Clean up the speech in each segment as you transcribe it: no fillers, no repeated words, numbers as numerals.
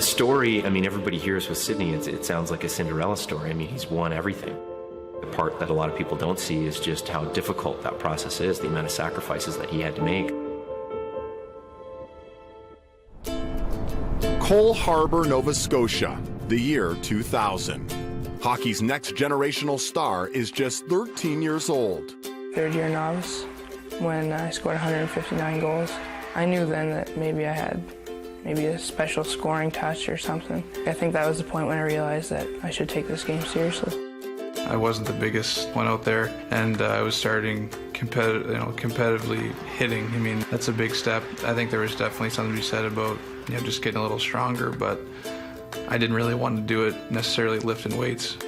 The story, I mean, everybody hears with Sidney, it sounds like a Cinderella story. I mean, he's won everything. The part that a lot of people don't see is just how difficult that process is, the amount of sacrifices that he had to make. Cole Harbour, Nova Scotia, the year 2000. Hockey's next generational star is just 13 years old. Third-year novice, when I scored 159 goals. I knew then that maybe I had a special scoring touch or something. I think that was the point when I realized that I should take this game seriously. I wasn't the biggest one out there, and I was starting competitively hitting. I mean, that's a big step. I think there was definitely something to be said about just getting a little stronger, but I didn't really want to do it necessarily lifting weights.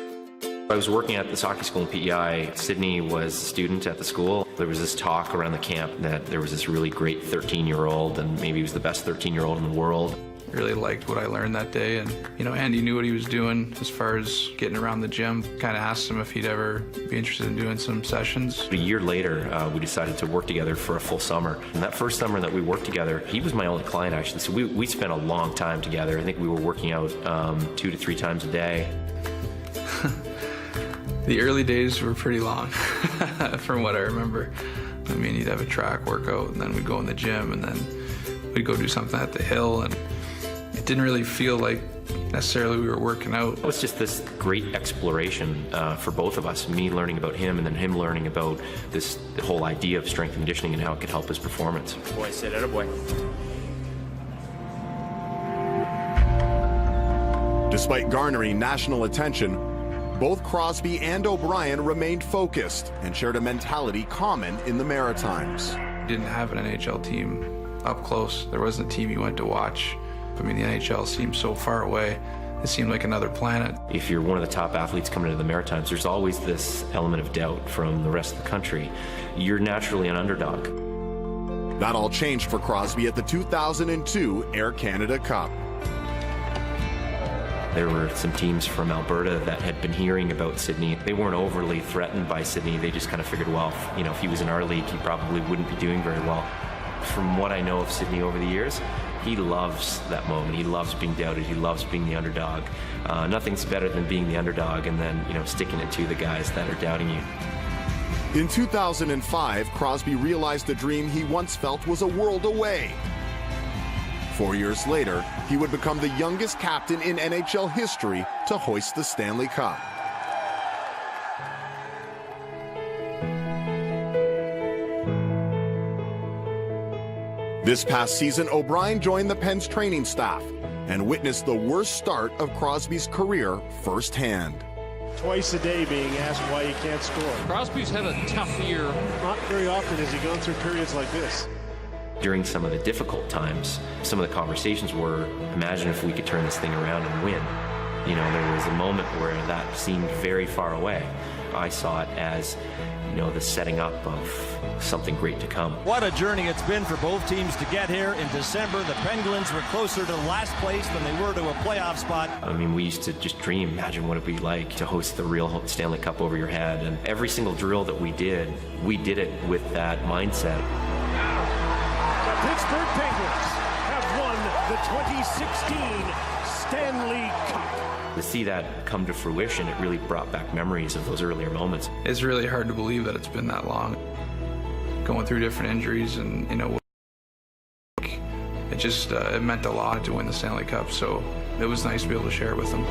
I was working at this hockey school in PEI. Sidney was a student at the school. There was this talk around the camp that there was this really great 13-year-old, and maybe he was the best 13-year-old in the world. I really liked what I learned that day, and Andy knew what he was doing as far as getting around the gym. Kind of asked him if he'd ever be interested in doing some sessions. A year later, we decided to work together for a full summer. And that first summer that we worked together, he was my only client actually, so we spent a long time together. I think we were working out 2 to 3 times a day. The early days were pretty long, from what I remember. I mean, you'd have a track workout, and then we'd go in the gym, and then we'd go do something at the hill, and it didn't really feel like necessarily we were working out. It was just this great exploration for both of us, me learning about him and then him learning about the whole idea of strength and conditioning and how it could help his performance. Boy, sit at a boy. Despite garnering national attention, both Crosby and O'Brien remained focused and shared a mentality common in the Maritimes. Didn't have an NHL team up close. There wasn't a team you went to watch. I mean, the NHL seemed so far away. It seemed like another planet. If you're one of the top athletes coming into the Maritimes, there's always this element of doubt from the rest of the country. You're naturally an underdog. That all changed for Crosby at the 2002 Air Canada Cup. There were some teams from Alberta that had been hearing about Sidney. They weren't overly threatened by Sidney. They just kind of figured, well, if he was in our league, he probably wouldn't be doing very well. From what I know of Sidney over the years, he loves that moment. He loves being doubted. He loves being the underdog. Nothing's better than being the underdog and then, sticking it to the guys that are doubting you. In 2005, Crosby realized the dream he once felt was a world away. 4 years later, he would become the youngest captain in NHL history to hoist the Stanley Cup. This past season, O'Brien joined the Pens training staff and witnessed the worst start of Crosby's career firsthand. Twice a day being asked why he can't score. Crosby's had a tough year. Not very often has he gone through periods like this. During some of the difficult times, some of the conversations were, imagine if we could turn this thing around and win. There was a moment where that seemed very far away. I saw it as, the setting up of something great to come. What a journey it's been for both teams to get here. In December, the Penguins were closer to last place than they were to a playoff spot. I mean, we used to just dream, imagine what it'd be like to host the real Stanley Cup over your head. And every single drill that we did it with that mindset. The Pittsburgh Penguins have won the 2016 Stanley Cup. To see that come to fruition, it really brought back memories of those earlier moments. It's really hard to believe that it's been that long. Going through different injuries and, it just it meant a lot to win the Stanley Cup, so it was nice to be able to share it with them.